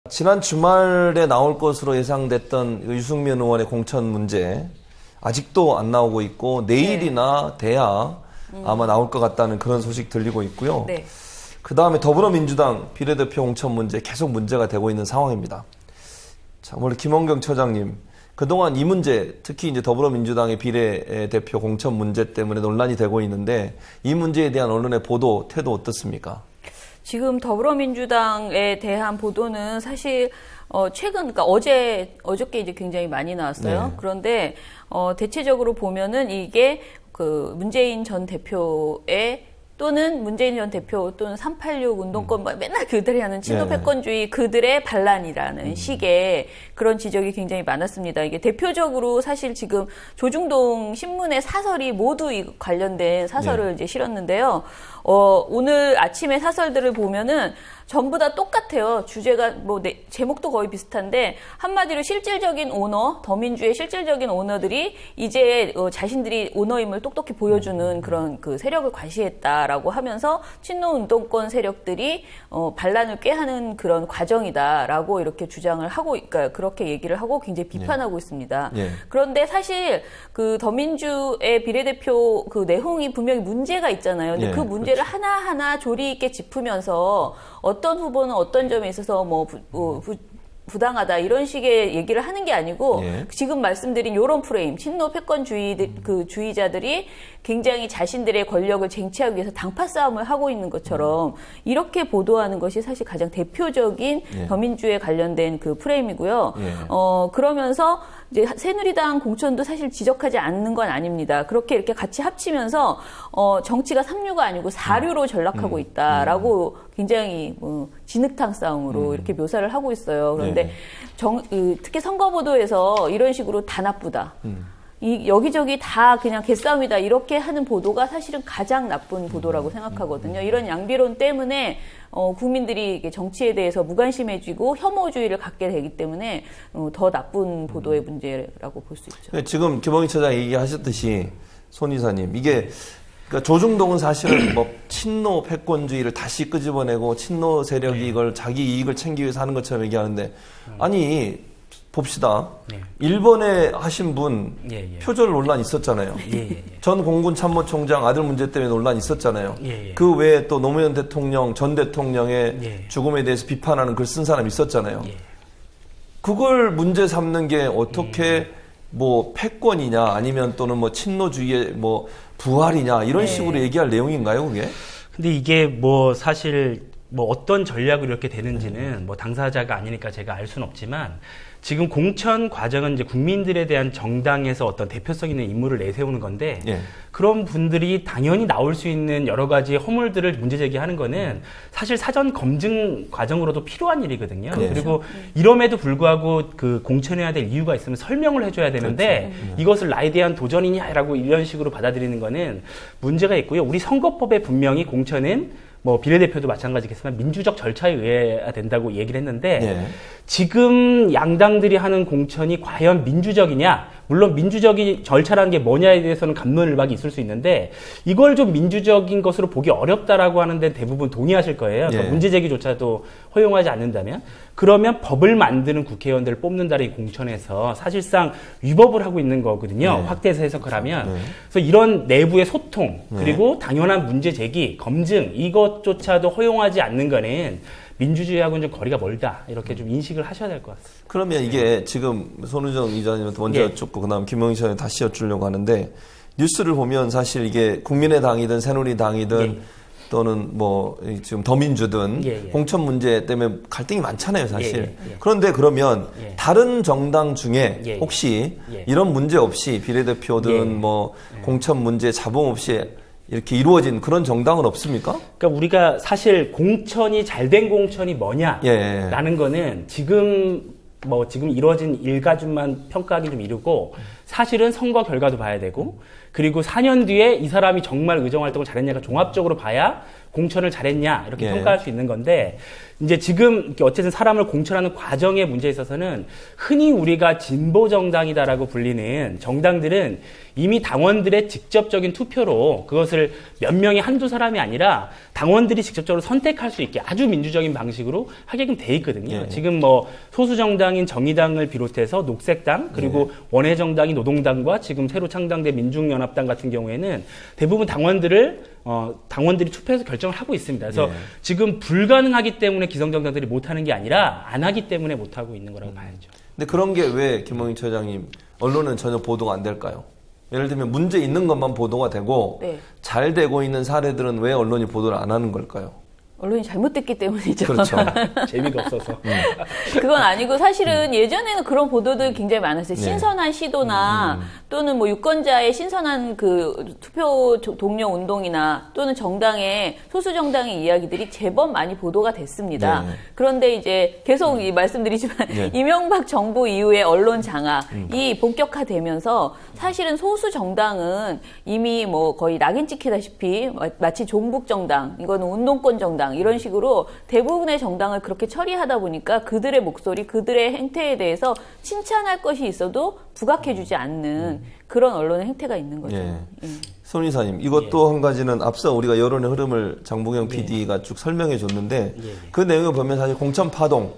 지난 주말에 나올 것으로 예상됐던 유승민 의원의 공천 문제 아직도 안 나오고 있고 내일이나 돼야 아마 나올 것 같다는 그런 소식 들리고 있고요. 네. 그 다음에 더불어민주당 비례대표 공천 문제 계속 문제가 되고 있는 상황입니다. 자, 오늘 김원경 처장님, 그동안 이 문제, 특히 이제 더불어민주당의 비례대표 공천 문제 때문에 논란이 되고 있는데 이 문제에 대한 언론의 보도, 태도 어떻습니까? 지금 더불어민주당에 대한 보도는 사실 최근, 그러니까 어저께 이제 굉장히 많이 나왔어요. 네. 그런데 대체적으로 보면은 이게 그 문재인 전 대표의 또는 문재인 전 대표 또는 386 운동권 맨날 그들이 하는 친노 패권주의 그들의 반란이라는 식의 그런 지적이 굉장히 많았습니다. 이게 대표적으로 사실 지금 조중동 신문의 사설이 모두 이 관련된 사설을 이제 실었는데요. 오늘 아침에 사설들을 보면은 전부 다 똑같아요. 주제가 제목도 거의 비슷한데 한마디로 실질적인 오너, 더민주의 실질적인 오너들이 이제 자신들이 오너임을 똑똑히 보여주는 그런 그 세력을 과시했다라고 하면서 친노 운동권 세력들이 반란을 꾀하는 그런 과정이다라고 이렇게 주장을 하고, 그러니까 그렇게 얘기를 하고 굉장히 비판하고 있습니다. 그런데 사실 그 더민주의 비례대표 그 내용이 분명히 문제가 있잖아요. 근데 그 문제를 하나하나 조리 있게 짚으면서 어떤 후보는 어떤 점에 있어서 부당하다 이런 식의 얘기를 하는 게 아니고 지금 말씀드린 이런 프레임, 친노 패권주의자들이 굉장히 자신들의 권력을 쟁취하기 위해서 당파 싸움을 하고 있는 것처럼 이렇게 보도하는 것이 사실 가장 대표적인 더민주에 관련된 그 프레임이고요. 그러면서 이제 새누리당 공천도 사실 지적하지 않는 건 아닙니다. 그렇게 이렇게 같이 합치면서 정치가 3류가 아니고 4류로 전락하고 있다라고 굉장히 진흙탕 싸움으로 이렇게 묘사를 하고 있어요. 그런데 특히 선거보도에서 이런 식으로 다 나쁘다. 여기저기 다 그냥 개싸움이다 이렇게 하는 보도가 사실은 가장 나쁜 보도라고 생각하거든요. 이런 양비론 때문에 국민들이 정치에 대해서 무관심해지고 혐오주의를 갖게 되기 때문에 더 나쁜 보도의 문제라고 볼 수 있죠. 지금 김원기 처장 얘기하셨듯이 손 이사님, 이게 그러니까 조중동은 사실은 친노 패권주의를 다시 끄집어내고 친노 세력이 이걸 자기 이익을 챙기기 위해서 하는 것처럼 얘기하는데 아니 봅시다. 일본에 하신 분 표절 논란 있었잖아요. 전 공군 참모총장 아들 문제 때문에 논란 있었잖아요. 그 외에 또 노무현 대통령 전 대통령의 죽음에 대해서 비판하는 글 쓴 사람 있었잖아요. 그걸 문제 삼는 게 어떻게 패권이냐 아니면 또는 친노주의의 부활이냐 이런 식으로 얘기할 내용인가요, 그게? 근데 이게 사실 어떤 전략으로 이렇게 되는지는 당사자가 아니니까 제가 알 수는 없지만 지금 공천 과정은 이제 국민들에 대한 정당에서 어떤 대표성 있는 인물을 내세우는 건데 그런 분들이 당연히 나올 수 있는 여러 가지 허물들을 문제 제기하는 거는 사실 사전 검증 과정으로도 필요한 일이거든요. 그리고 이럼에도 불구하고 그 공천해야 될 이유가 있으면 설명을 해줘야 되는데 이것을 나에 대한 도전이냐라고 이런 식으로 받아들이는 거는 문제가 있고요. 우리 선거법에 분명히 공천은 비례대표도 마찬가지겠지만 민주적 절차에 의해야 된다고 얘기를 했는데 지금 양당들이 하는 공천이 과연 민주적이냐? 물론 민주적인 절차라는 게 뭐냐에 대해서는 갑론을박이 있을 수 있는데 이걸 좀 민주적인 것으로 보기 어렵다라고 하는 데는 대부분 동의하실 거예요. 그러니까 문제 제기조차도 허용하지 않는다면 그러면 법을 만드는 국회의원들을 뽑는다는 이 공천에서 사실상 위법을 하고 있는 거거든요. 확대해서 해석을 하면. 그래서 이런 내부의 소통 그리고 당연한 문제 제기, 검증 이것조차도 허용하지 않는 거는 민주주의하고는 좀 거리가 멀다. 이렇게 좀 인식을 하셔야 될 것 같습니다. 그러면 이게 지금 손우정 이사님한테 먼저 여쭙고 그다음 김영희 씨한테 다시 여쭈려고 하는데 뉴스를 보면 사실 이게 국민의당이든 새누리당이든 또는 지금 더민주든 공천 문제 때문에 갈등이 많잖아요, 사실. 그런데 그러면 다른 정당 중에 혹시 이런 문제 없이 비례대표든 공천 문제 잡음 없이 이렇게 이루어진 그런 정당은 없습니까? 그러니까 우리가 사실 공천이 잘된 공천이 뭐냐라는 거는 지금 이루어진 일가준만 평가하기 좀 이르고 사실은 선거 결과도 봐야 되고 그리고 4년 뒤에 이 사람이 정말 의정활동을 잘했냐가 종합적으로 봐야 공천을 잘했냐 이렇게 평가할 수 있는 건데 이제 지금 어쨌든 사람을 공천하는 과정의 문제에 있어서는 흔히 우리가 진보 정당이다라고 불리는 정당들은 이미 당원들의 직접적인 투표로 그것을 몇 명이 한두 사람이 아니라 당원들이 직접적으로 선택할 수 있게 아주 민주적인 방식으로 하게끔 돼 있거든요. 지금 뭐 소수 정당인 정의당을 비롯해서 녹색당 그리고 원외 정당인 노동당과 지금 새로 창당된 민중연합당 같은 경우에는 대부분 당원들이 투표해서 결정을 하고 있습니다. 그래서 지금 불가능하기 때문에 기성정당들이 못하는 게 아니라 안 하기 때문에 못하고 있는 거라고 봐야죠. 근데 그런 게 왜 김홍익 처장님 언론은 전혀 보도가 안 될까요? 예를 들면 문제 있는 것만 보도가 되고 잘 되고 있는 사례들은 왜 언론이 보도를 안 하는 걸까요? 언론이 잘못됐기 때문이죠. 그렇죠. 재미가 없어서. 그건 아니고 사실은 예전에는 그런 보도들 굉장히 많았어요. 신선한 시도나 또는 뭐 유권자의 신선한 그 투표 독려 운동이나 또는 정당의 소수 정당의 이야기들이 제법 많이 보도가 됐습니다. 그런데 이제 계속 말씀드리지만 이명박 정부 이후에 언론 장악이 본격화되면서 사실은 소수 정당은 이미 뭐 거의 낙인 찍히다시피 마치 종북 정당, 이거는 운동권 정당 이런 식으로 대부분의 정당을 그렇게 처리하다 보니까 그들의 목소리, 그들의 행태에 대해서 칭찬할 것이 있어도 부각해주지 않는 그런 언론의 행태가 있는 거죠. 손 이사님, 이것도 한 가지는 앞서 우리가 여론의 흐름을 장보경 PD가 쭉 설명해 줬는데 그 내용을 보면 사실 공천 파동,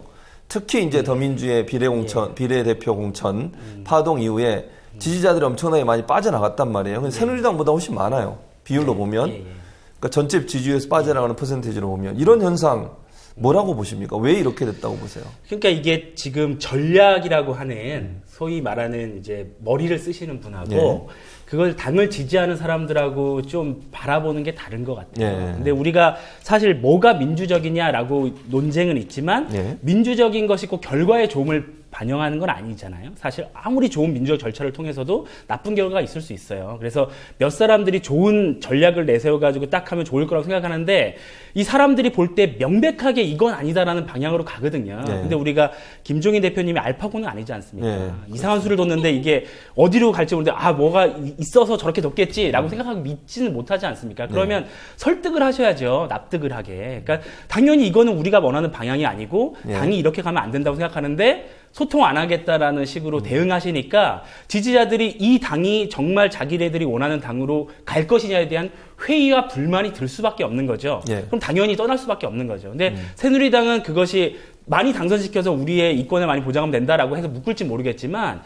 특히 이제 더민주의 비례대표 공천 파동 이후에 지지자들이 엄청나게 많이 빠져나갔단 말이에요. 근데 새누리당보다 훨씬 많아요. 비율로 보면. 그러니까 전체 지지율에서 빠져나가는 퍼센테이지로 보면 이런 현상 뭐라고 보십니까? 왜 이렇게 됐다고 보세요? 그러니까 이게 지금 전략이라고 하는 소위 말하는 이제 머리를 쓰시는 분하고 그걸 당을 지지하는 사람들하고 좀 바라보는 게 다른 것 같아요. 근데 우리가 사실 뭐가 민주적이냐라고 논쟁은 있지만 민주적인 것이 꼭 결과의 좋음을 반영하는 건 아니잖아요. 사실 아무리 좋은 민주적 절차를 통해서도 나쁜 결과가 있을 수 있어요. 그래서 몇 사람들이 좋은 전략을 내세워가지고 딱 하면 좋을 거라고 생각하는데 이 사람들이 볼 때 명백하게 이건 아니다라는 방향으로 가거든요. 근데 우리가 김종인 대표님이 알파고는 아니지 않습니까? 이상한 수를 뒀는데 이게 어디로 갈지 모르는데 뭐가 있어서 저렇게 뒀겠지라고 생각하고 믿지는 못하지 않습니까? 그러면 설득을 하셔야죠. 납득을 하게. 그러니까 당연히 이거는 우리가 원하는 방향이 아니고 당이 이렇게 가면 안 된다고 생각하는데 소통 안 하겠다라는 식으로 대응하시니까 지지자들이 이 당이 정말 자기네들이 원하는 당으로 갈 것이냐에 대한 회의와 불만이 들 수밖에 없는 거죠. 그럼 당연히 떠날 수밖에 없는 거죠. 근데 새누리당은 그것이 많이 당선시켜서 우리의 이권을 많이 보장하면 된다라고 해서 묶을지 모르겠지만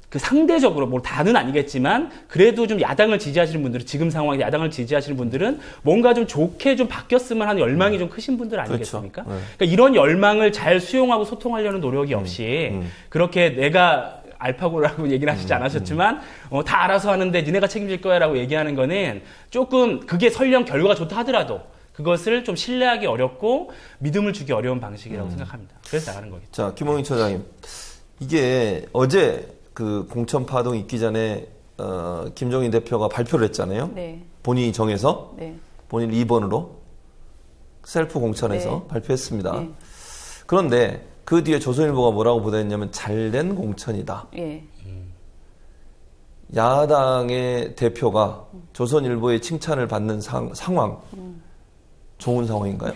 그 상대적으로 뭐 다는 아니겠지만 그래도 좀 야당을 지지하시는 분들은 지금 상황에 야당을 지지하시는 분들은 뭔가 좀 좋게 좀 바뀌었으면 하는 열망이 좀 크신 분들 아니겠습니까? 그러니까 이런 열망을 잘 수용하고 소통하려는 노력이 없이 그렇게 내가 알파고라고 얘기를 하시지 않으셨지만 다 알아서 하는데 니네가 책임질 거야라고 얘기하는 거는 조금 그게 설령 결과가 좋다 하더라도 그것을 좀 신뢰하기 어렵고 믿음을 주기 어려운 방식이라고 생각합니다. 그래서 나가는 거겠죠. 자, 김홍익 처장님, 이게 어제 그 공천 파동 있기 전에 김종인 대표가 발표를 했잖아요. 본인이 정해서 본인 2번으로 셀프 공천해서 발표했습니다. 그런데 그 뒤에 조선일보가 뭐라고 보도했냐면 잘된 공천이다. 야당의 대표가 조선일보의 칭찬을 받는 상황 좋은 상황인가요?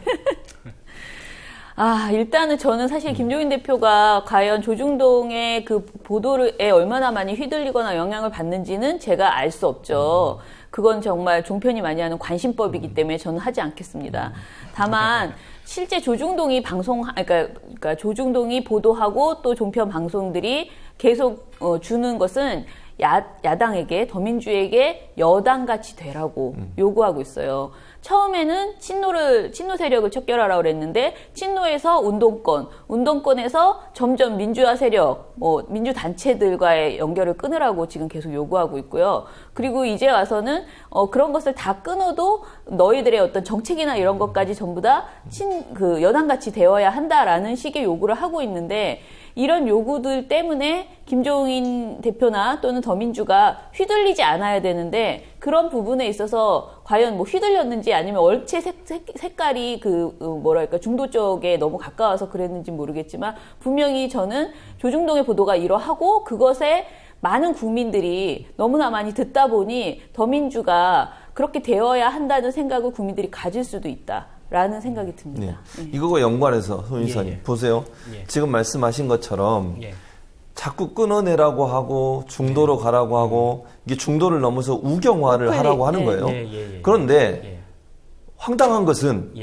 일단은 저는 사실 김종인 대표가 과연 조중동의 그 보도에 얼마나 많이 휘둘리거나 영향을 받는지는 제가 알 수 없죠. 그건 정말 종편이 많이 하는 관심법이기 때문에 저는 하지 않겠습니다. 다만 실제 조중동이 그러니까 조중동이 보도하고 또 종편 방송들이 계속 주는 것은 야당에게, 더민주에게 여당같이 되라고 요구하고 있어요. 처음에는 친노 세력을 척결하라고 그랬는데 친노에서 운동권에서 점점 민주화 세력, 민주 단체들과의 연결을 끊으라고 지금 계속 요구하고 있고요. 그리고 이제 와서는 그런 것을 다 끊어도 너희들의 어떤 정책이나 이런 것까지 전부 다 여당같이 되어야 한다라는 식의 요구를 하고 있는데 이런 요구들 때문에 김종인 대표나 또는 더민주가 휘둘리지 않아야 되는데 그런 부분에 있어서 과연 뭐 휘둘렸는지 아니면 얼체 색깔이 중도 쪽에 너무 가까워서 그랬는지 모르겠지만 분명히 저는 조중동의 보도가 이러하고 그것에 많은 국민들이 너무나 많이 듣다 보니 더민주가 그렇게 되어야 한다는 생각을 국민들이 가질 수도 있다라는 생각이 듭니다. 네. 이거와 연관해서 손 이사님 보세요. 지금 말씀하신 것처럼 자꾸 끊어내라고 하고 중도로 가라고 하고 이게 중도를 넘어서 우경화를 하라고 하는 거예요. 그런데 황당한 것은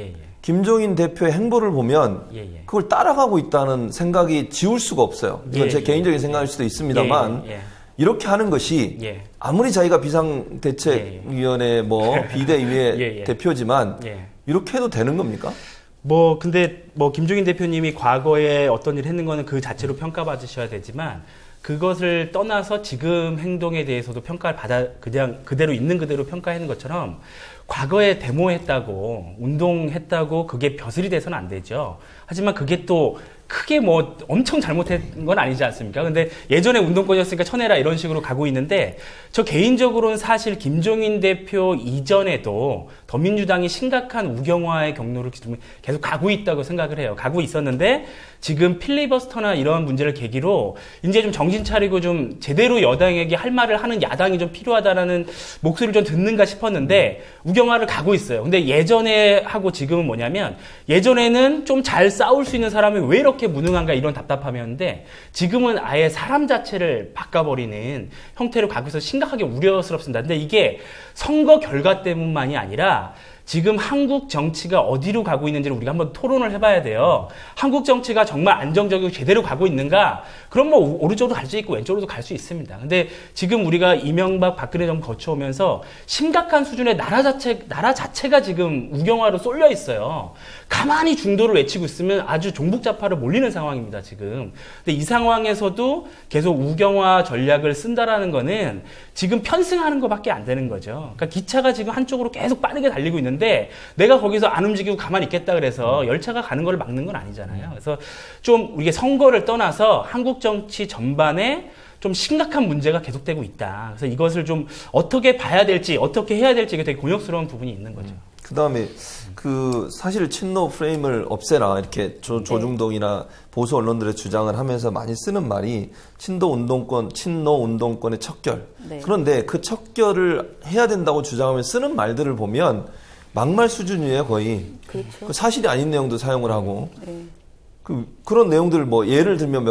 김종인 대표의 행보를 보면 그걸 따라가고 있다는 생각이 지울 수가 없어요. 이건 제 개인적인 생각일 수도 있습니다만 이렇게 하는 것이 아무리 자기가 비상대책위원회 비대위의 대표지만 이렇게 해도 되는 겁니까? 근데 김종인 대표님이 과거에 어떤 일을 했는 거는 그 자체로 평가받으셔야 되지만 그것을 떠나서 지금 행동에 대해서도 평가를 그냥 그대로 있는 그대로 평가하는 것처럼 과거에 데모했다고 운동했다고 그게 벼슬이 돼서는 안 되죠. 하지만 그게 또 크게 엄청 잘못한 건 아니지 않습니까? 근데 예전에 운동권이었으니까 쳐내라 이런 식으로 가고 있는데 저 개인적으로는 사실 김종인 대표 이전에도 더민주당이 심각한 우경화의 경로를 계속 가고 있다고 생각을 해요. 가고 있었는데 지금 필리버스터나 이런 문제를 계기로 이제 좀 정신 차리고 좀 제대로 여당에게 할 말을 하는 야당이 좀 필요하다라는 목소리를 좀 듣는가 싶었는데 우경화를 가고 있어요. 근데 예전에 하고 지금은 뭐냐면 예전에는 좀 잘 싸울 수 있는 사람이 왜 이렇게 무능한가 이런 답답함이었는데 지금은 아예 사람 자체를 바꿔버리는 형태로 가고 있어서 심각하게 우려스럽습니다. 근데 이게 선거 결과 때문만이 아니라 지금 한국 정치가 어디로 가고 있는지를 우리가 한번 토론을 해봐야 돼요. 한국 정치가 정말 안정적이고 제대로 가고 있는가? 그럼 오른쪽으로 갈 수 있고 왼쪽으로도 갈 수 있습니다. 근데 지금 우리가 이명박 박근혜 정부 거쳐오면서 심각한 수준의 나라 자체가 지금 우경화로 쏠려 있어요. 가만히 중도를 외치고 있으면 아주 종북좌파로 몰리는 상황입니다, 지금. 근데 이 상황에서도 계속 우경화 전략을 쓴다라는 거는 지금 편승하는 것밖에 안 되는 거죠. 그러니까 기차가 지금 한쪽으로 계속 빠르게 달리고 있는데 내가 거기서 안 움직이고 가만히 있겠다 그래서 열차가 가는 걸 막는 건 아니잖아요. 그래서 좀 이게 선거를 떠나서 한국 정치 전반에 좀 심각한 문제가 계속되고 있다. 그래서 이것을 좀 어떻게 봐야 될지, 어떻게 해야 될지 이게 되게 곤욕스러운 부분이 있는 거죠. 그 다음에 사실 친노 프레임을 없애라 이렇게 조중동이나 보수 언론들의 주장을 하면서 많이 쓰는 말이 친노 운동권의 척결. 그런데 그 척결을 해야 된다고 주장하면 쓰는 말들을 보면 막말 수준이에요, 거의. 그렇죠. 사실이 아닌 내용도 사용을 하고. 그런 내용들 예를 들면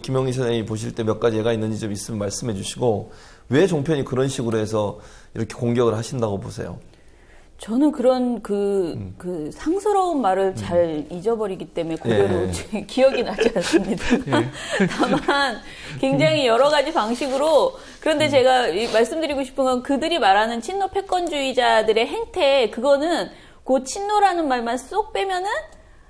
김영희 선생님이 보실 때 몇 가지 예가 있는지 좀 있으면 말씀해 주시고 왜 종편이 그런 식으로 해서 이렇게 공격을 하신다고 보세요? 저는 그런 상스러운 말을 잘 잊어버리기 때문에 그대로 기억이 나지 않습니다. 다만 굉장히 여러 가지 방식으로 그런데 제가 말씀드리고 싶은 건 그들이 말하는 친노 패권주의자들의 행태 그거는 그 친노라는 말만 쏙 빼면은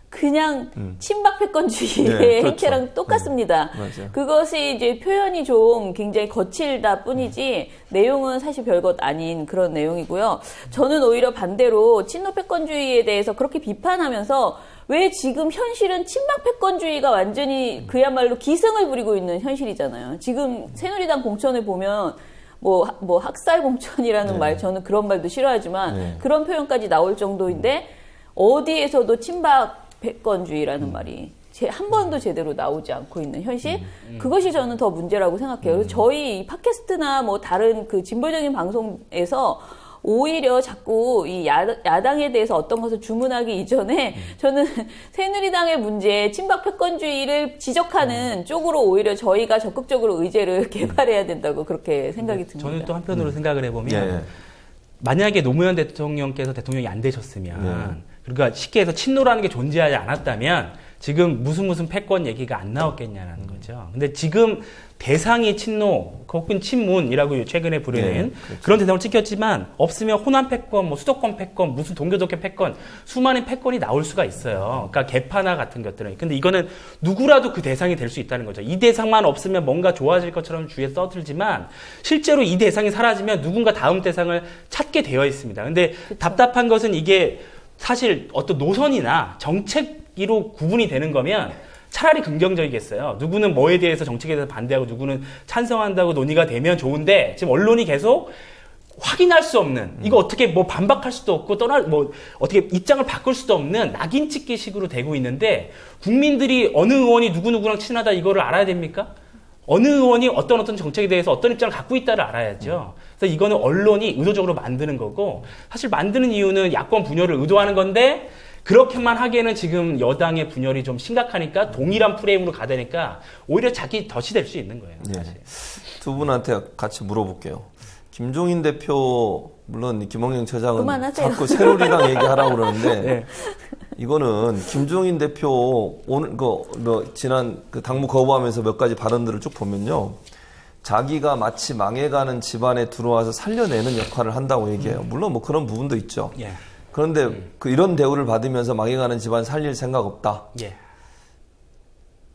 그냥 친박 패권주의의 행태랑 똑같습니다. 그것이 이제 표현이 좀 굉장히 거칠다 뿐이지 내용은 사실 별것 아닌 그런 내용이고요. 저는 오히려 반대로 친노 패권주의에 대해서 그렇게 비판하면서 왜 지금 현실은 친박 패권주의가 완전히 그야말로 기승을 부리고 있는 현실이잖아요. 지금 새누리당 공천을 보면 학살 공천이라는 말 저는 그런 말도 싫어하지만 그런 표현까지 나올 정도인데 어디에서도 친박 패권주의라는 말이 한 번도 제대로 나오지 않고 있는 현실 그것이 저는 더 문제라고 생각해요. 저희 팟캐스트나 다른 진보적인 방송에서 오히려 자꾸 이 야당에 대해서 어떤 것을 주문하기 이전에 저는 새누리당의 문제, 친박 패권주의를 지적하는 쪽으로 오히려 저희가 적극적으로 의제를 개발해야 된다고 그렇게 생각이 듭니다. 저는 또 한편으로 생각을 해보면 만약에 노무현 대통령께서 대통령이 안 되셨으면 그러니까 쉽게 해서 친노라는 게 존재하지 않았다면 지금 무슨 패권 얘기가 안 나왔겠냐라는 거죠. 근데 지금 대상이 친노 혹은 친문이라고 최근에 부르는 그런 대상을 찍혔지만 없으면 호남 패권, 수도권 패권, 무슨 동교독회 패권 수많은 패권이 나올 수가 있어요. 그러니까 개파나 같은 것들은. 근데 이거는 누구라도 그 대상이 될 수 있다는 거죠. 이 대상만 없으면 뭔가 좋아질 것처럼 주위에 떠들지만 실제로 이 대상이 사라지면 누군가 다음 대상을 찾게 되어 있습니다. 근데 답답한 것은 이게 사실 어떤 노선이나 정책으로 구분이 되는 거면 차라리 긍정적이겠어요. 누구는 뭐에 대해서 정책에 대해서 반대하고 누구는 찬성한다고 논의가 되면 좋은데 지금 언론이 계속 확인할 수 없는 이거 어떻게 반박할 수도 없고 어떻게 입장을 바꿀 수도 없는 낙인 찍기 식으로 되고 있는데 국민들이 어느 의원이 누구누구랑 친하다 이거를 알아야 됩니까? 어느 의원이 어떤 정책에 대해서 어떤 입장을 갖고 있다를 알아야죠. 그래서 이거는 언론이 의도적으로 만드는 거고, 사실 만드는 이유는 야권 분열을 의도하는 건데, 그렇게만 하기에는 지금 여당의 분열이 좀 심각하니까 동일한 프레임으로 가다니까 오히려 자기 덫이 될 수 있는 거예요. 사실. 두 분한테 같이 물어볼게요. 김종인 대표, 물론 김원경 처장은 그만하세요. 자꾸 새누리당 얘기하라고 그러는데, 네. 이거는 김종인 대표 오늘 지난 그 당무 거부하면서 몇 가지 발언들을 쭉 보면요, 자기가 마치 망해가는 집안에 들어와서 살려내는 역할을 한다고 얘기해요. 물론 뭐 그런 부분도 있죠. 예. 그런데 이런 대우를 받으면서 망해가는 집안 살릴 생각 없다. 예.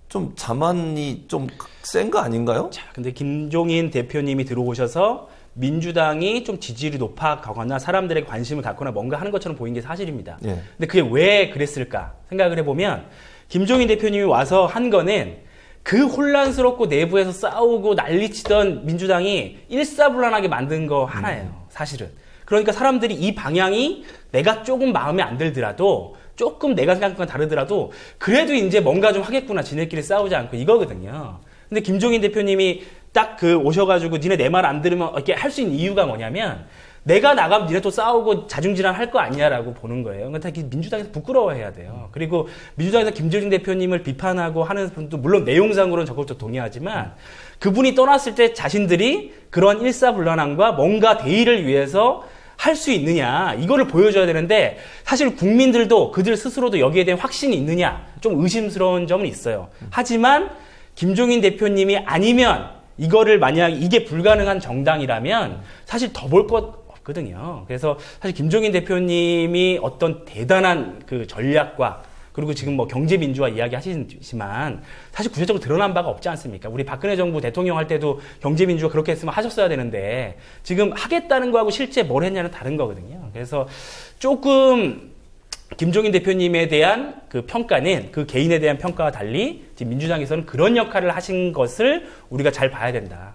좀 자만이 좀 센 거 아닌가요? 자, 근데 김종인 대표님이 들어오셔서 민주당이 좀 지지율이 높아가거나 사람들에게 관심을 갖거나 뭔가 하는 것처럼 보인 게 사실입니다. 예. 근데 그게 왜 그랬을까 생각을 해보면, 김종인 대표님이 와서 한 거는 그 혼란스럽고 내부에서 싸우고 난리치던 민주당이 일사불란하게 만든 거 하나예요. 사실은. 그러니까 사람들이 이 방향이 내가 조금 마음에 안 들더라도, 조금 내가 생각한 건 다르더라도 그래도 이제 뭔가 좀 하겠구나, 지네끼리 싸우지 않고, 이거거든요. 근데 김종인 대표님이 딱 오셔가지고 니네 내 말 안 들으면 이렇게 할 수 있는 이유가 뭐냐면, 내가 나가면 니네 또 싸우고 자중질환 할 거 아니냐라고 보는 거예요. 그러니까 민주당에서 부끄러워해야 돼요. 그리고 민주당에서 김종인 대표님을 비판하고 하는 분도 물론 내용상으로는 적극적으로 동의하지만, 그분이 떠났을 때 자신들이 그런 일사불란함과 뭔가 대의를 위해서 할 수 있느냐, 이거를 보여줘야 되는데, 사실 국민들도 그들 스스로도 여기에 대한 확신이 있느냐 좀 의심스러운 점은 있어요. 하지만 김종인 대표님이 아니면, 이거를 만약 이게 불가능한 정당이라면 사실 더 볼 것 없거든요. 그래서 사실 김종인 대표님이 어떤 대단한 그 전략과, 그리고 지금 뭐 경제민주화 이야기 하시지만 사실 구체적으로 드러난 바가 없지 않습니까? 우리 박근혜 정부 대통령 할 때도 경제민주화 그렇게 했으면 하셨어야 되는데, 지금 하겠다는 거하고 실제 뭘 했냐는 다른 거거든요. 그래서 조금 김종인 대표님에 대한 그 평가는 그 개인에 대한 평가와 달리 지금 민주당에서는 그런 역할을 하신 것을 우리가 잘 봐야 된다.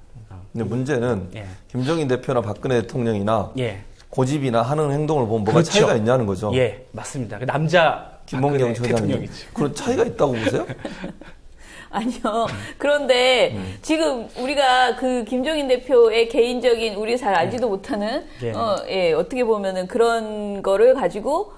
근데 문제는 김종인 대표나 박근혜 대통령이나 고집이나 하는 행동을 보면 뭐가 그렇죠. 차이가 있냐는 거죠. 예, 맞습니다. 그 남자 김원경 처장님, 그런 차이가 있다고 보세요? 아니요. 그런데 지금 우리가 그 김종인 대표의 개인적인, 우리 잘 알지도 못하는 어떻게 보면은 그런 거를 가지고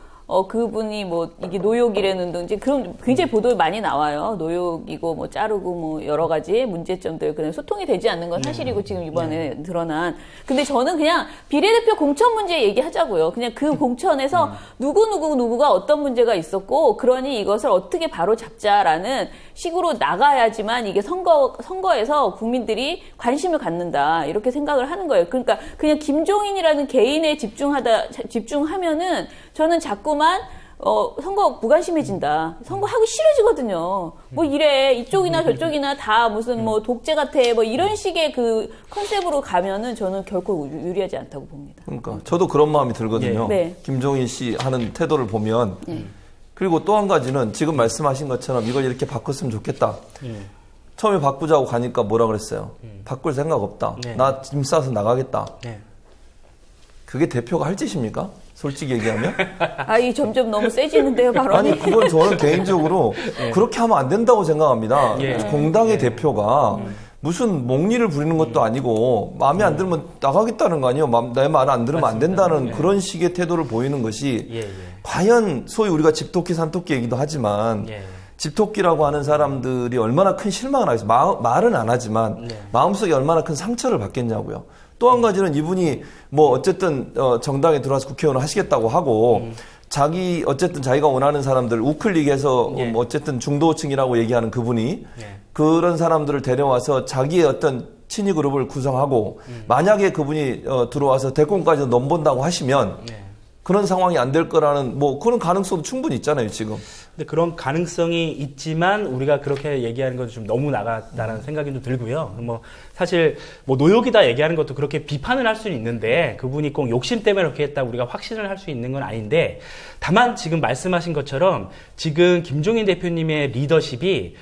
그분이 뭐 이게 노욕이라는든지 그런 굉장히 보도 많이 나와요. 노욕이고 뭐 자르고 뭐 여러 가지 문제점들, 그냥 소통이 되지 않는 건 사실이고 지금 이번에 드러난. 근데 저는 그냥 비례대표 공천 문제 얘기하자고요. 그냥 그 공천에서 누구가 어떤 문제가 있었고, 그러니 이것을 어떻게 바로 잡자라는 식으로 나가야지만 이게 선거에서 국민들이 관심을 갖는다, 이렇게 생각을 하는 거예요. 그러니까 그냥 김종인이라는 개인에 집중하면은 저는 자꾸만 선거 무관심해진다. 선거하기 싫어지거든요. 뭐 이래, 이쪽이나 저쪽이나 다 무슨 뭐 독재 같아, 뭐 이런 식의 그 컨셉으로 가면은 저는 결코 유리하지 않다고 봅니다. 그러니까 저도 그런 마음이 들거든요. 네. 김종인 씨 하는 태도를 보면. 그리고 또 한 가지는 지금 말씀하신 것처럼 이걸 이렇게 바꿨으면 좋겠다. 처음에 바꾸자고 가니까 뭐라 그랬어요? 바꿀 생각 없다. 나 짐 싸서 나가겠다. 그게 대표가 할 짓입니까? 솔직히 얘기하면? 이 점점 너무 세지는데요, 발언이. 아니, 그건 저는 개인적으로 그렇게 하면 안 된다고 생각합니다. 공당의 대표가 무슨 몽리를 부리는 것도 아니고, 마음에 안 들면 나가겠다는 거 아니에요? 내 말 안 들으면 안 된다는 그런 식의 태도를 보이는 것이, 과연 소위 우리가 집토끼, 산토끼 얘기도 하지만, 집토끼라고 하는 사람들이 얼마나 큰 실망을 하겠어요. 말은 안 하지만 마음속에 얼마나 큰 상처를 받겠냐고요. 또 한 가지는 이분이 뭐 어쨌든 정당에 들어와서 국회의원을 하시겠다고 하고, 어쨌든 자기가 원하는 사람들, 우클릭해서 뭐 어쨌든 중도층이라고 얘기하는 그분이 그런 사람들을 데려와서 자기의 어떤 친위 그룹을 구성하고, 만약에 그분이 들어와서 대권까지 넘본다고 하시면 그런 상황이 안 될 거라는 뭐 그런 가능성도 충분히 있잖아요, 지금. 근데 그런 가능성이 있지만 우리가 그렇게 얘기하는 건 좀 너무 나갔다는 생각이 좀 들고요. 뭐 사실 뭐 노욕이다 얘기하는 것도 그렇게 비판을 할 수는 있는데, 그분이 꼭 욕심 때문에 그렇게 했다 우리가 확신을 할 수 있는 건 아닌데, 다만 지금 말씀하신 것처럼 지금 김종인 대표님의 리더십이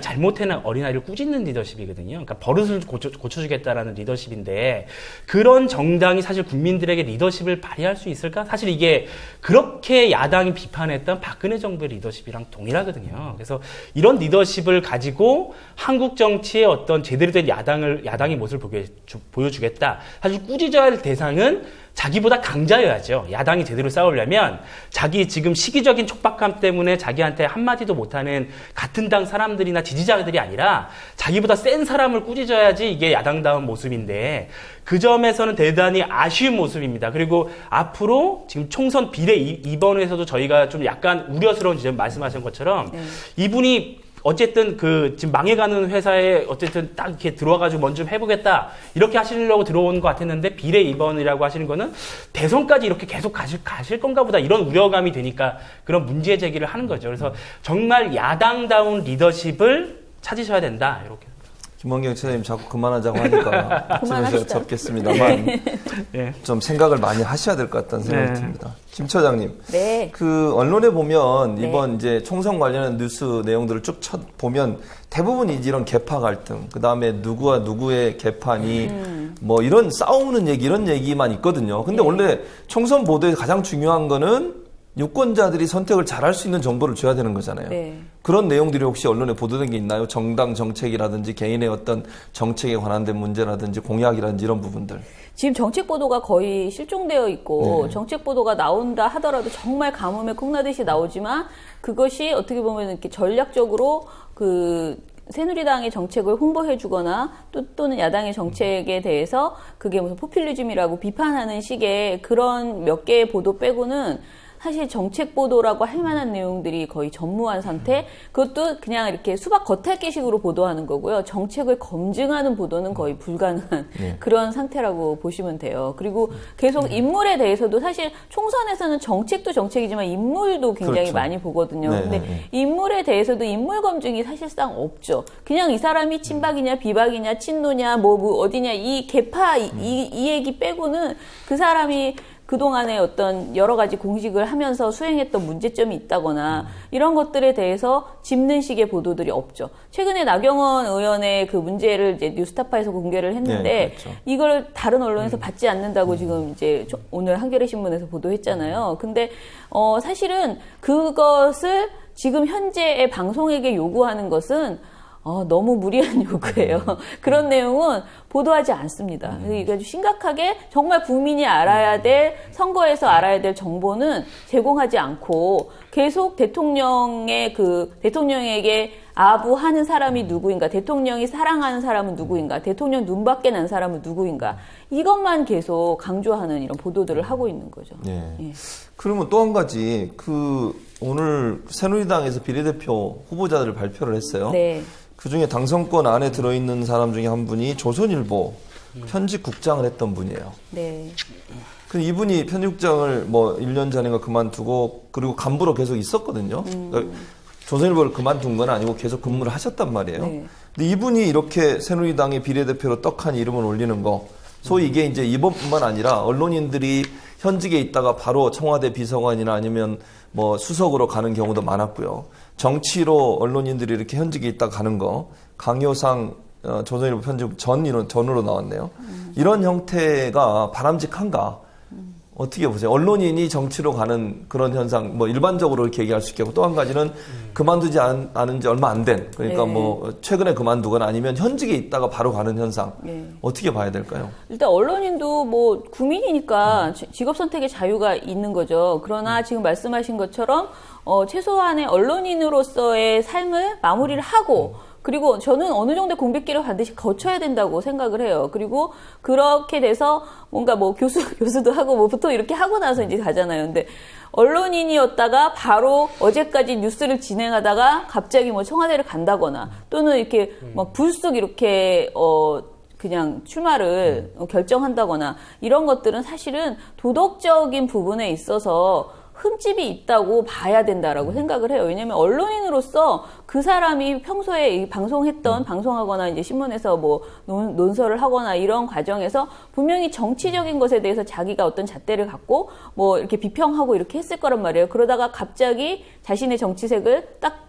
잘못해낸 어린아이를 꾸짖는 리더십이거든요. 그러니까 버릇을 고쳐주겠다라는 리더십인데, 그런 정당이 사실 국민들에게 리더십을 발휘할 수 있을까? 사실 이게 그렇게 야당이 비판했던 박근혜 정부의 리더십이랑 동일하거든요. 그래서 이런 리더십을 가지고 한국 정치의 어떤 제대로 된 야당의 모습을 보여주겠다. 사실 꾸짖어야 할 대상은 자기보다 강자여야죠. 야당이 제대로 싸우려면 자기 지금 시기적인 촉박함 때문에 자기한테 한마디도 못하는 같은 당 사람들이나 지지자들이 아니라 자기보다 센 사람을 꾸짖어야지 이게 야당다운 모습인데 그 점에서는 대단히 아쉬운 모습입니다. 그리고 앞으로 지금 총선 비례 2번에서도 저희가 좀 약간 우려스러운 지점 말씀하신 것처럼 이분이 어쨌든 지금 망해가는 회사에 어쨌든 딱 이렇게 들어와가지고 먼저 좀 해보겠다. 이렇게 하시려고 들어온 것 같았는데 비례 2번이라고 하시는 거는 대선까지 이렇게 계속 가실 건가 보다 이런 우려감이 드니까 그런 문제 제기를 하는 거죠. 그래서 정말 야당다운 리더십을 찾으셔야 된다. 이렇게. 김원경 지사님 자꾸 그만하자고 하니까 제가 접겠습니다만 네. 좀 생각을 많이 하셔야 될 것 같다는 생각이 듭니다. 김 처장님, 네. 그 언론에 보면 네. 이번 이제 총선 관련한 뉴스 내용들을 쭉 보면 대부분이 이런 계파 갈등, 그 다음에 누구와 누구의 개판이 뭐 이런 싸우는 얘기 이런 얘기만 있거든요. 근데 원래 총선 보도에 가장 중요한 거는 유권자들이 선택을 잘할 수 있는 정보를 줘야 되는 거잖아요. 네. 그런 내용들이 혹시 언론에 보도된 게 있나요? 정당 정책이라든지 개인의 어떤 정책에 관한된 문제라든지 공약이라든지 이런 부분들. 지금 정책 보도가 거의 실종되어 있고 정책 보도가 나온다 하더라도 정말 가뭄에 콩나듯이 나오지만 그것이 어떻게 보면 이렇게 전략적으로 새누리당의 정책을 홍보해주거나 또는 야당의 정책에 대해서 그게 무슨 포퓰리즘이라고 비판하는 식의 그런 몇 개의 보도 빼고는 사실 정책 보도라고 할 만한 내용들이 거의 전무한 상태. 그것도 그냥 이렇게 수박 겉핥기식으로 보도하는 거고요. 정책을 검증하는 보도는 거의 불가능한 그런 상태라고 보시면 돼요. 그리고 계속 인물에 대해서도 사실 총선에서는 정책도 정책이지만 인물도 굉장히 그렇죠. 많이 보거든요. 근데 인물에 대해서도 인물 검증이 사실상 없죠. 그냥 이 사람이 친박이냐 비박이냐 친노냐 뭐 어디냐 이 개파 이 얘기 빼고는 그 사람이 그동안에 어떤 여러 가지 공식을 하면서 수행했던 문제점이 있다거나 이런 것들에 대해서 짚는 식의 보도들이 없죠. 최근에 나경원 의원의 그 문제를 이제 뉴스타파에서 공개를 했는데 그렇죠. 이걸 다른 언론에서 받지 않는다고 지금 이제 오늘 한겨레 신문에서 보도했잖아요. 근데 사실은 그것을 지금 현재의 방송에게 요구하는 것은 너무 무리한 요구예요. 그런 내용은 보도하지 않습니다. 이거 심각하게 정말 국민이 알아야 될, 선거에서 알아야 될 정보는 제공하지 않고 계속 대통령에게 아부하는 사람이 누구인가, 대통령이 사랑하는 사람은 누구인가, 대통령 눈밖에 난 사람은 누구인가, 이것만 계속 강조하는 이런 보도들을 하고 있는 거죠. 예. 그러면 또 한 가지, 오늘 새누리당에서 비례대표 후보자들을 발표를 했어요. 네. 그 중에 당선권 안에 들어있는 사람 중에 한 분이 조선일보 편집국장을 했던 분이에요. 네. 이분이 편집국장을 1년 전인가 그만두고, 그리고 간부로 계속 있었거든요. 그러니까 조선일보를 그만둔 건 아니고 계속 근무를 하셨단 말이에요. 네. 근데 이분이 이렇게 새누리당의 비례대표로 떡하니 이름을 올리는 거, 소위 이게 이제 이번뿐만 아니라 언론인들이 현직에 있다가 바로 청와대 비서관이나 아니면 수석으로 가는 경우도 많았고요. 정치로 언론인들이 이렇게 현직에 있다가 가는 거, 강효상 조선일보 편집 전으로 나왔네요. 이런 형태가 바람직한가? 어떻게 보세요? 언론인이 정치로 가는 그런 현상, 일반적으로 이렇게 얘기할 수 있겠고, 또 한 가지는 그만두지 않은 지 얼마 안 된, 그러니까 최근에 그만두거나 아니면 현직에 있다가 바로 가는 현상, 어떻게 봐야 될까요? 일단 언론인도 국민이니까 직업 선택의 자유가 있는 거죠. 그러나 지금 말씀하신 것처럼 최소한의 언론인으로서의 삶을 마무리를 하고, 그리고 저는 어느 정도 공백기를 반드시 거쳐야 된다고 생각을 해요. 그리고 그렇게 돼서 뭔가 교수도 하고 보통 이렇게 하고 나서 이제 가잖아요. 근데 언론인이었다가 바로 어제까지 뉴스를 진행하다가 갑자기 청와대를 간다거나 또는 이렇게 불쑥 이렇게 그냥 출마를 결정한다거나 이런 것들은 사실은 도덕적인 부분에 있어서 흠집이 있다고 봐야 된다라고 생각을 해요. 왜냐하면 언론인으로서 그 사람이 평소에 방송하거나 이제 신문에서 논설을 하거나 이런 과정에서 분명히 정치적인 것에 대해서 자기가 어떤 잣대를 갖고 이렇게 비평하고 이렇게 했을 거란 말이에요. 그러다가 갑자기 자신의 정치색을 딱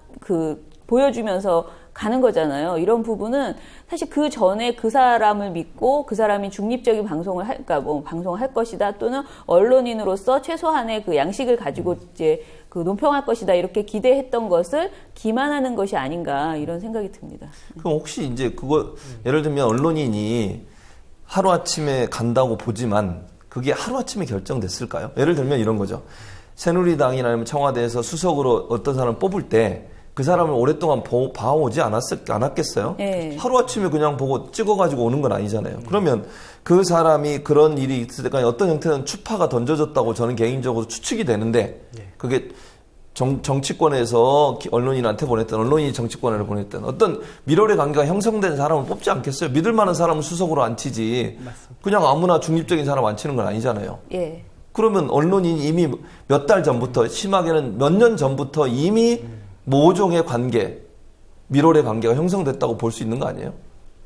보여주면서 가는 거잖아요. 이런 부분은 사실 그 전에 그 사람을 믿고 그 사람이 중립적인 방송을 그러니까 뭐 방송을 할 것이다 또는 언론인으로서 최소한의 그 양식을 가지고 이제 그 논평할 것이다 이렇게 기대했던 것을 기만하는 것이 아닌가 이런 생각이 듭니다. 그럼 혹시 이제 그거 예를 들면 언론인이 하루아침에 간다고 보지만 그게 하루아침에 결정됐을까요? 예를 들면 이런 거죠. 새누리당이나 청와대에서 수석으로 어떤 사람을 뽑을 때 그 사람을 오랫동안 봐오지 않았겠어요? 네. 하루아침에 그냥 보고 찍어가지고 오는 건 아니잖아요. 그러면 그 사람이 그런 일이 있을 때까지 어떤 형태는 추파가 던져졌다고 저는 개인적으로 추측이 되는데 그게 정치권에서 언론인한테 보냈던 언론인이 정치권에 보냈던 어떤 밀월의 관계가 형성된 사람을 뽑지 않겠어요? 믿을 만한 사람을 수석으로 앉히지 그냥 아무나 중립적인 사람 앉히는 건 아니잖아요. 예. 그러면 언론인이 이미 몇 달 전부터 심하게는 몇 년 전부터 이미 모종의 관계, 밀월의 관계가 형성됐다고 볼 수 있는 거 아니에요?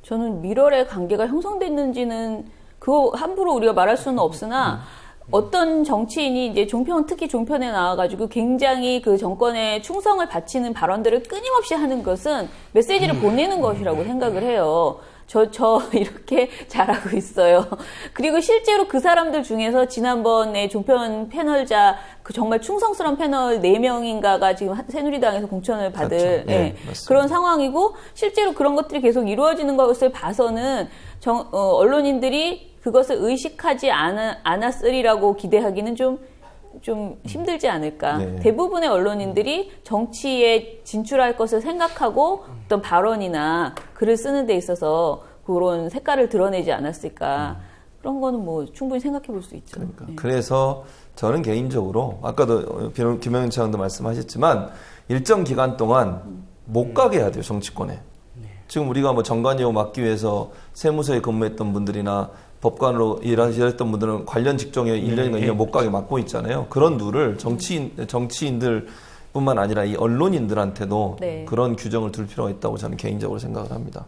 저는 밀월의 관계가 형성됐는지는 그거 함부로 우리가 말할 수는 없으나 어떤 정치인이 이제 특히 종편에 나와가지고 굉장히 그 정권에 충성을 바치는 발언들을 끊임없이 하는 것은 메시지를 보내는 것이라고 생각을 해요. 저 이렇게 잘하고 있어요. 그리고 실제로 그 사람들 중에서 지난번에 종편 패널자 그 정말 충성스러운 패널 4명인가가 지금 새누리당에서 공천을 받을 그렇죠. 네, 그런 상황이고 실제로 그런 것들이 계속 이루어지는 것을 봐서는 언론인들이 그것을 의식하지 않았으리라고 기대하기는 좀 힘들지 않을까. 네. 대부분의 언론인들이 정치에 진출할 것을 생각하고 어떤 발언이나 글을 쓰는 데 있어서 그런 색깔을 드러내지 않았을까. 그런 거는 뭐 충분히 생각해 볼 수 있죠. 그러니까. 네. 그래서 저는 개인적으로 아까도 김영현 차장도 말씀하셨지만 일정 기간 동안 못 가게 해야 돼요, 정치권에. 지금 우리가 뭐 정관예우 막기 위해서 세무서에 근무했던 분들이나 법관으로 일하셨던 분들은 관련 직종에 1년인가 2년 못 가게 막고 있잖아요. 그런 룰을 정치인들 뿐만 아니라 이 언론인들한테도 네. 그런 규정을 둘 필요가 있다고 저는 개인적으로 생각을 합니다.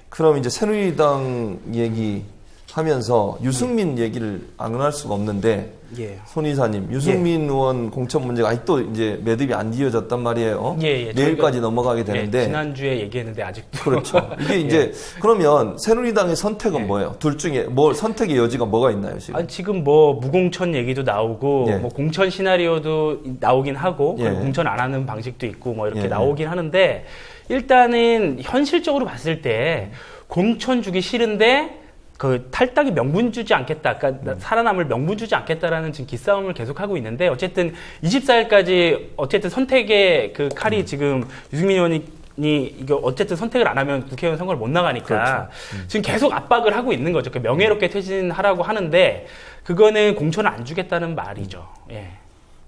그럼 이제 새누리당 얘기하면서 유승민 얘기를 안 할 수가 없는데 손 이사님, 유승민 의원 공천 문제가 아직도 이제 매듭이 안 이어졌단 말이에요. 내일까지 넘어가게 되는데 지난주에 얘기했는데 아직도 그렇죠. 이게 이제 그러면 새누리당의 선택은 뭐예요? 둘 중에 선택의 여지가 뭐가 있나요, 지금? 아니, 지금 뭐 무공천 얘기도 나오고 뭐 공천 시나리오도 나오긴 하고 그리고 공천 안 하는 방식도 있고 뭐 이렇게 나오긴 하는데 일단은 현실적으로 봤을 때 공천 주기 싫은데 그 탈당이 명분 주지 않겠다, 그러니까 살아남을 명분 주지 않겠다라는 지금 기싸움을 계속하고 있는데 어쨌든 24일까지 어쨌든 선택의 그 칼이 지금 유승민 의원이 이거 어쨌든 선택을 안 하면 국회의원 선거를 못 나가니까 그렇죠. 지금 계속 압박을 하고 있는 거죠. 그 명예롭게 퇴진하라고 하는데 그거는 공천을 안 주겠다는 말이죠. 예.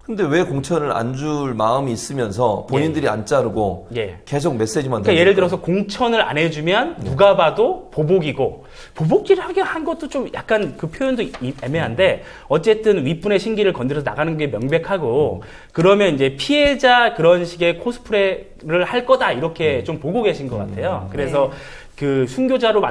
근데 왜 공천을 안 줄 마음이 있으면서 본인들이 안 자르고 계속 메시지만 그러니까 예를 들어서 공천을 안 해주면 누가 봐도 보복이고 보복질을 하게 한 것도 좀 약간 그 표현도 애매한데 어쨌든 윗분의 신기를 건드려서 나가는 게 명백하고 그러면 이제 피해자 그런 식의 코스프레를 할 거다 이렇게 좀 보고 계신 것 같아요. 그래서 그 순교자로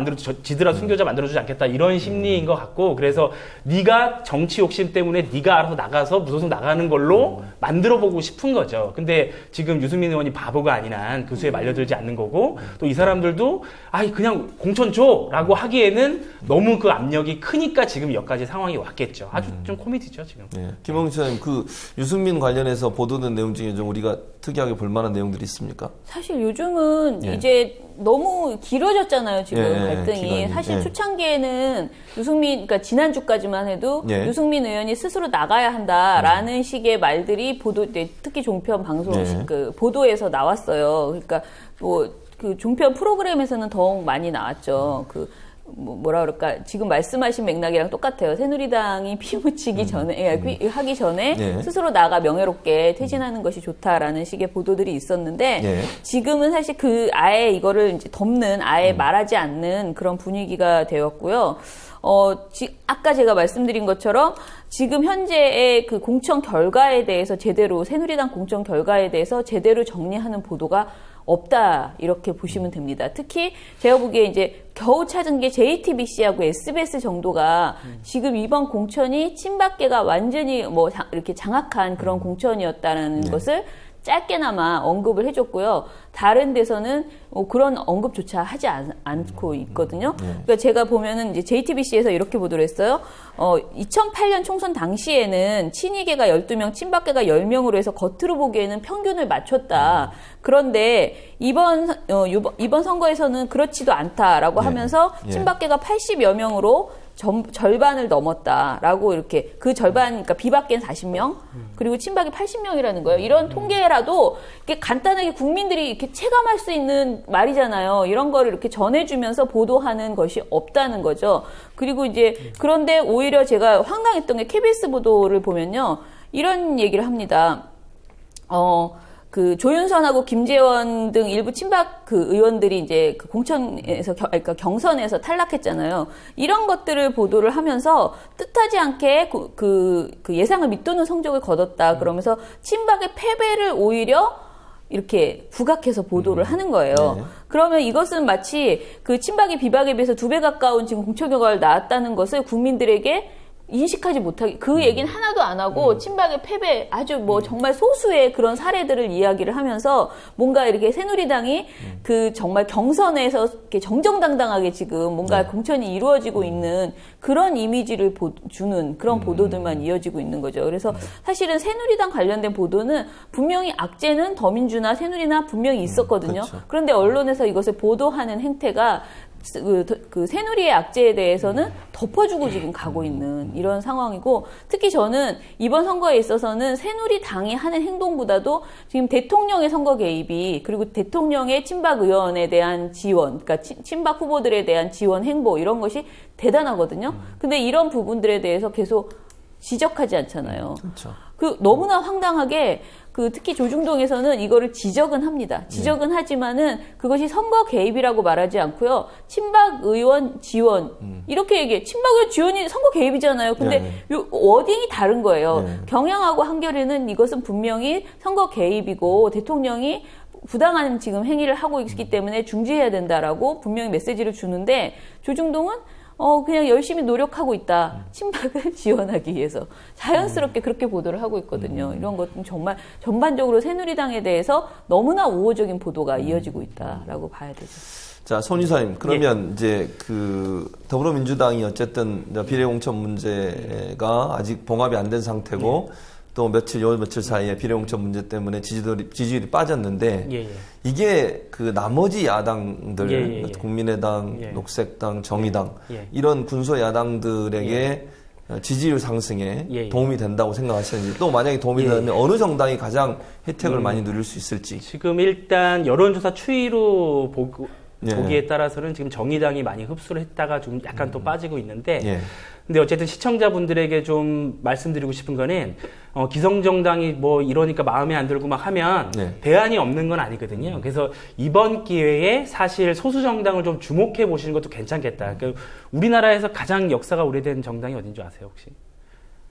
지들아 순교자 만들어주지 않겠다 이런 심리인 것 같고 그래서 네가 정치 욕심 때문에 네가 알아서 나가서 무소속 나가는 걸로 만들어보고 싶은 거죠. 근데 지금 유승민 의원이 바보가 아닌 한 그 수에 말려들지 않는 거고 또 이 사람들도 아이 그냥 공천 줘라고 하기에는 너무 그 압력이 크니까 지금 여기까지 상황이 왔겠죠. 아주 좀 코미디죠 지금. 김홍식 소장님 그 유승민 관련해서 보도된 내용 중에 좀 우리가 특이하게 볼 만한 내용들이 있습니까? 사실 요즘은 이제 너무 길어졌잖아요, 지금 갈등이. 기간이. 사실 초창기에는 그러니까 지난주까지만 해도 유승민 의원이 스스로 나가야 한다라는 식의 말들이 특히 종편 방송, 그 보도에서 나왔어요. 그러니까 그 종편 프로그램에서는 더욱 많이 나왔죠. 뭐라 그럴까 지금 말씀하신 맥락이랑 똑같아요. 새누리당이 피묻히기 전에 하기 전에 스스로 나가 명예롭게 퇴진하는 것이 좋다라는 식의 보도들이 있었는데 지금은 사실 아예 이거를 이제 덮는 아예 말하지 않는 그런 분위기가 되었고요. 아까 제가 말씀드린 것처럼 지금 현재의 그 공천 결과에 대해서 새누리당 공천 결과에 대해서 제대로 정리하는 보도가 없다 이렇게 보시면 됩니다. 특히 제가 보기에 이제 겨우 찾은 게 JTBC하고 SBS 정도가 지금 이번 공천이 친박계가 완전히 이렇게 장악한 그런 공천이었다는 것을 짧게나마 언급을 해줬고요. 다른 데서는 그런 언급조차 하지 않고 있거든요. 그러니까 제가 보면은 이제 JTBC에서 이렇게 보도를 했어요. 2008년 총선 당시에는 친이계가 12명, 친박계가 10명으로 해서 겉으로 보기에는 평균을 맞췄다. 그런데 이번 선거에서는 그렇지도 않다라고 하면서 친박계가 80여 명으로 절반을 넘었다라고 이렇게 그 절반, 그러니까 비박계는 40명, 그리고 친박이 80명이라는 거예요. 이런 통계라도 이렇게 간단하게 국민들이 이렇게 체감할 수 있는 말이잖아요. 이런 거를 이렇게 전해주면서 보도하는 것이 없다는 거죠. 그리고 이제 그런데 오히려 제가 황당했던 게 KBS 보도를 보면요. 이런 얘기를 합니다. 그 조윤선하고 김재원 등 일부 친박 그 의원들이 이제 그 공천에서 그러니까 경선에서 탈락했잖아요. 이런 것들을 보도를 하면서 뜻하지 않게 그 예상을 밑도는 성적을 거뒀다. 그러면서 친박의 패배를 오히려 이렇게 부각해서 보도를 하는 거예요. 네. 그러면 이것은 마치 그 친박이 비박에 비해서 2배 가까운 지금 공천 결과를 낳았다는 것을 국민들에게 인식하지 못하게 그 얘기는 하나도 안 하고 친박의 패배 아주 뭐 정말 소수의 그런 사례들을 이야기를 하면서 뭔가 이렇게 새누리당이 그 정말 경선에서 이렇게 정정당당하게 지금 뭔가 공천이 이루어지고 있는 그런 이미지를 주는 그런 보도들만 이어지고 있는 거죠. 그래서 사실은 새누리당 관련된 보도는 분명히 악재는 더민주나 새누리나 분명히 있었거든요. 그렇죠. 그런데 언론에서 이것을 보도하는 행태가 그 새누리의 악재에 대해서는 덮어주고 지금 가고 있는 이런 상황이고, 특히 저는 이번 선거에 있어서는 새누리당이 하는 행동보다도 지금 대통령의 선거 개입이, 그리고 대통령의 친박 의원에 대한 지원, 그러니까 친박 후보들에 대한 지원 행보, 이런 것이 대단하거든요. 근데 이런 부분들에 대해서 계속 지적하지 않잖아요. 그렇죠. 너무나 황당하게 특히 조중동에서는 이거를 지적은 합니다. 지적은 하지만은 그것이 선거 개입이라고 말하지 않고요. 친박 의원 지원 이렇게 얘기해. 친박 의원 지원이 선거 개입이잖아요. 근데 요 워딩이 다른 거예요. 경향하고 한겨레는 이것은 분명히 선거 개입이고 대통령이 부당한 지금 행위를 하고 있기 때문에 중지해야 된다라고 분명히 메시지를 주는데, 조중동은 그냥 열심히 노력하고 있다. 친박을 지원하기 위해서. 자연스럽게 그렇게 보도를 하고 있거든요. 이런 것은 정말 전반적으로 새누리당에 대해서 너무나 우호적인 보도가 이어지고 있다라고 봐야 되죠. 자, 손 이사님, 그러면 이제 더불어민주당이 어쨌든 비례공천 문제가 아직 봉합이 안 된 상태고, 또 며칠 사이에 비례공천 문제 때문에 지지율이 빠졌는데, 이게 나머지 야당들, 국민의당, 녹색당, 정의당, 이런 군소 야당들에게 지지율 상승에 도움이 된다고 생각하시는지, 또 만약에 도움이 된다면 어느 정당이 가장 혜택을 많이 누릴 수 있을지. 지금 일단 여론조사 추이로 보기에 따라서는 지금 정의당이 많이 흡수를 했다가 좀 약간 또 빠지고 있는데, 근데 어쨌든 시청자분들에게 좀 말씀드리고 싶은 거는, 기성정당이 뭐 이러니까 마음에 안 들고 막 하면 대안이 없는 건 아니거든요. 그래서 이번 기회에 사실 소수정당을 좀 주목해 보시는 것도 괜찮겠다. 그러니까 우리나라에서 가장 역사가 오래된 정당이 어딘지 아세요, 혹시?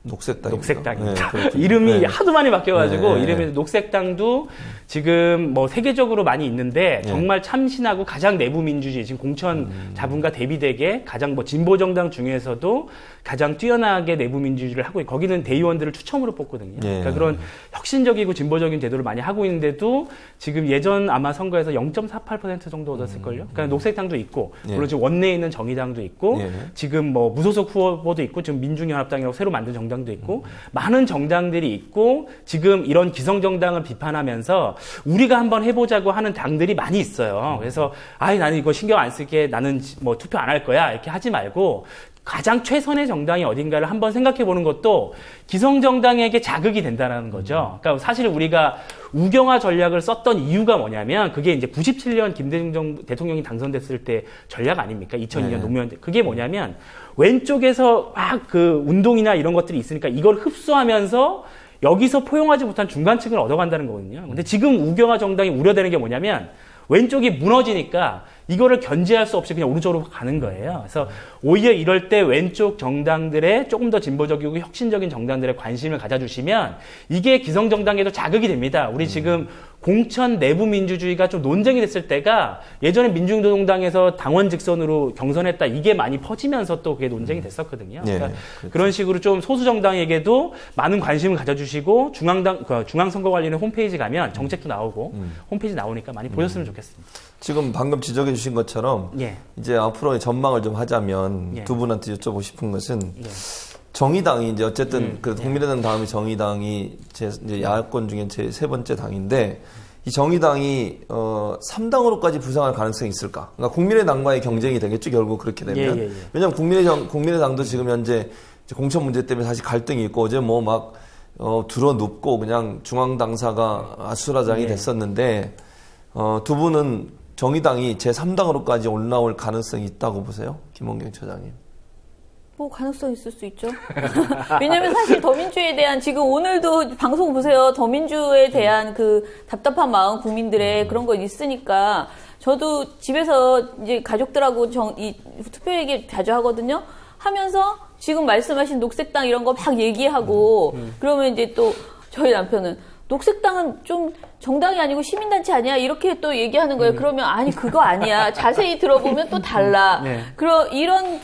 녹색당입니다. 이름이 하도 많이 바뀌어가지고 이름이 녹색당도 지금 뭐 세계적으로 많이 있는데 정말 참신하고 가장 내부 민주주의, 지금 공천 자분과 대비되게 가장 뭐 진보 정당 중에서도 가장 뛰어나게 내부 민주주의를 하고 있고, 거기는 대의원들을 추첨으로 뽑거든요. 그러니까 그런 혁신적이고 진보적인 제도를 많이 하고 있는데도 지금 예전 아마 선거에서 0.48% 정도 얻었을걸요. 그러니까 녹색당도 있고, 물론 지금 원내에 있는 정의당도 있고, 지금 뭐 무소속 후보도 있고, 지금 민중연합당이라고 새로 만든 정당도 있고, 많은 정당들이 있고, 지금 이런 기성정당을 비판하면서 우리가 한번 해보자고 하는 당들이 많이 있어요. 그래서 나는 이거 신경 안 쓸게, 나는 뭐 투표 안 할 거야, 이렇게 하지 말고 가장 최선의 정당이 어딘가를 한번 생각해 보는 것도 기성정당에게 자극이 된다는 거죠. 그러니까 사실 우리가 우경화 전략을 썼던 이유가 뭐냐면, 그게 이제 97년 김대중 대통령이 당선됐을 때 전략 아닙니까? 2002년 노무현 때. 그게 뭐냐면, 왼쪽에서 막 운동이나 이런 것들이 있으니까 이걸 흡수하면서 여기서 포용하지 못한 중간층을 얻어간다는 거거든요. 근데 지금 우경화 정당이 우려되는 게 뭐냐면, 왼쪽이 무너지니까 이거를 견제할 수 없이 그냥 오른쪽으로 가는 거예요. 그래서 오히려 이럴 때 왼쪽 정당들의 조금 더 진보적이고 혁신적인 정당들의 관심을 가져주시면 이게 기성정당에도 자극이 됩니다. 우리 지금 공천 내부 민주주의가 좀 논쟁이 됐을 때가 예전에 민중노동당에서 당원 직선으로 경선했다 이게 많이 퍼지면서 또 그게 논쟁이 됐었거든요. 그러니까 그렇죠. 그런 식으로 좀 소수 정당에게도 많은 관심을 가져주시고 중앙선거관리위원회 홈페이지 가면 정책도 나오고 홈페이지 나오니까 많이 보셨으면 좋겠습니다. 지금 방금 지적해 주신 것처럼 예. 이제 앞으로의 전망을 좀 하자면 예. 두 분한테 여쭤보고 싶은 것은 예. 정의당이 이제 어쨌든 그 국민의당 다음에 정의당이 이제 야권 중에 제 세 번째 당인데 이 정의당이 3당으로까지 부상할 가능성이 있을까? 그러니까 국민의당과의 경쟁이 되겠죠. 결국 그렇게 되면. 예. 왜냐하면 국민의당도 지금 현재 공천 문제 때문에 사실 갈등이 있고 어제 뭐 막 들어눕고 그냥 중앙 당사가 아수라장이 됐었는데 두 분은 정의당이 제 3당으로까지 올라올 가능성이 있다고 보세요, 김원경 처장님? 뭐 가능성 있을 수 있죠. 왜냐면 사실 더민주에 대한 지금 오늘도 방송 보세요. 더민주에 대한 그 답답한 마음 국민들의 그런 거 있으니까 저도 집에서 이제 가족들하고 이 투표 얘기 자주 하거든요. 하면서 지금 말씀하신 녹색당 이런 거 막 얘기하고 그러면 이제 또 저희 남편은 녹색당은 좀 정당이 아니고 시민단체 아니야? 이렇게 또 얘기하는 거예요. 그러면 아니 그거 아니야. 자세히 들어보면 또 달라. 이런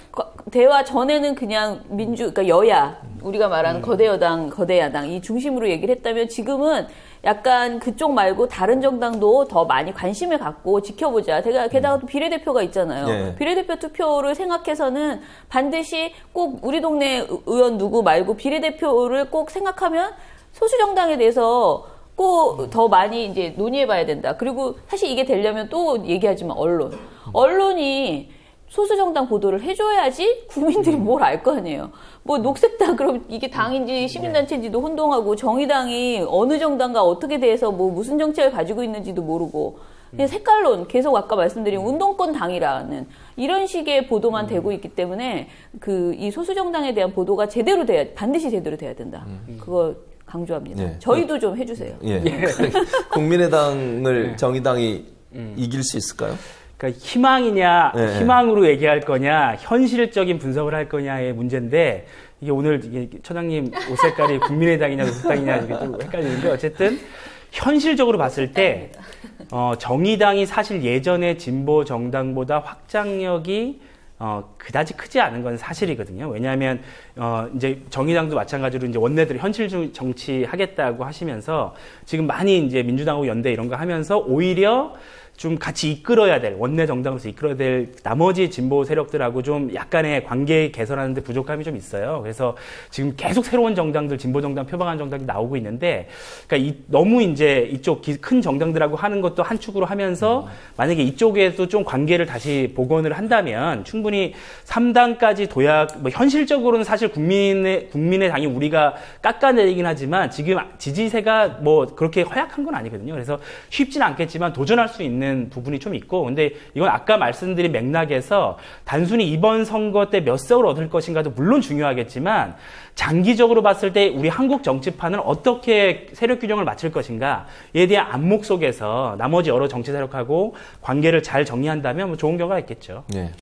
대화 전에는 그냥 그러니까 여야 우리가 말하는 거대 여당, 거대 야당 이 중심으로 얘기를 했다면 지금은 약간 그쪽 말고 다른 정당도 더 많이 관심을 갖고 지켜보자. 게다가 또 비례대표가 있잖아요. 네. 비례대표 투표를 생각해서는 반드시 꼭 우리 동네 의원 누구 말고 비례대표를 꼭 생각하면 소수 정당에 대해서 꼭 더 많이 이제 논의해봐야 된다. 그리고 사실 이게 되려면 또 얘기하지만 언론이 소수 정당 보도를 해줘야지 국민들이 뭘 알 거 아니에요. 뭐 녹색당 그럼 이게 당인지 시민단체인지도 혼동하고 정의당이 어느 정당과 어떻게 대해서 뭐 무슨 정책을 가지고 있는지도 모르고 그냥 색깔론 계속 아까 말씀드린 운동권 당이라는 이런 식의 보도만 되고 있기 때문에 이 소수 정당에 대한 보도가 반드시 제대로 돼야 된다. 그거 강조합니다. 네. 저희도 좀 해주세요. 예. 국민의당을 정의당이 이길 수 있을까요? 그러니까 희망으로 얘기할 거냐, 현실적인 분석을 할 거냐의 문제인데, 이게 오늘 처장님 옷 색깔이 국민의당이냐, 녹색당이냐, 이게 좀 헷갈리는데, 어쨌든, 현실적으로 봤을 때, 정의당이 사실 예전의 진보 정당보다 확장력이 그다지 크지 않은 건 사실이거든요. 왜냐하면 이제 정의당도 마찬가지로 이제 원내들이 현실 정치 하겠다고 하시면서 지금 많이 이제 민주당하고 연대 이런 거 하면서 오히려 좀 같이 이끌어야 될, 원내 정당으로서 이끌어야 될 나머지 진보 세력들하고 좀 약간의 관계 개선하는 데 부족함이 좀 있어요. 그래서 지금 계속 새로운 정당들, 진보 정당, 표방한 정당이 나오고 있는데, 그러니까 너무 이제 이쪽 큰 정당들하고 하는 것도 한 축으로 하면서 만약에 이쪽에도 좀 관계를 다시 복원을 한다면 충분히 3당까지 현실적으로는 사실 국민의당이 우리가 깎아내리긴 하지만 지금 지지세가 뭐 그렇게 허약한 건 아니거든요. 그래서 쉽지는 않겠지만 도전할 수 있는 부분이 좀 있고, 근데 이건 아까 말씀드린 맥락에서 단순히 이번 선거 때 몇 석을 얻을 것인가도 물론 중요하겠지만 장기적으로 봤을 때 우리 한국 정치판을 어떻게 세력 균형을 맞출 것인가에 대한 안목 속에서 나머지 여러 정치 세력하고 관계를 잘 정리한다면 뭐 좋은 결과가 있겠죠. 네.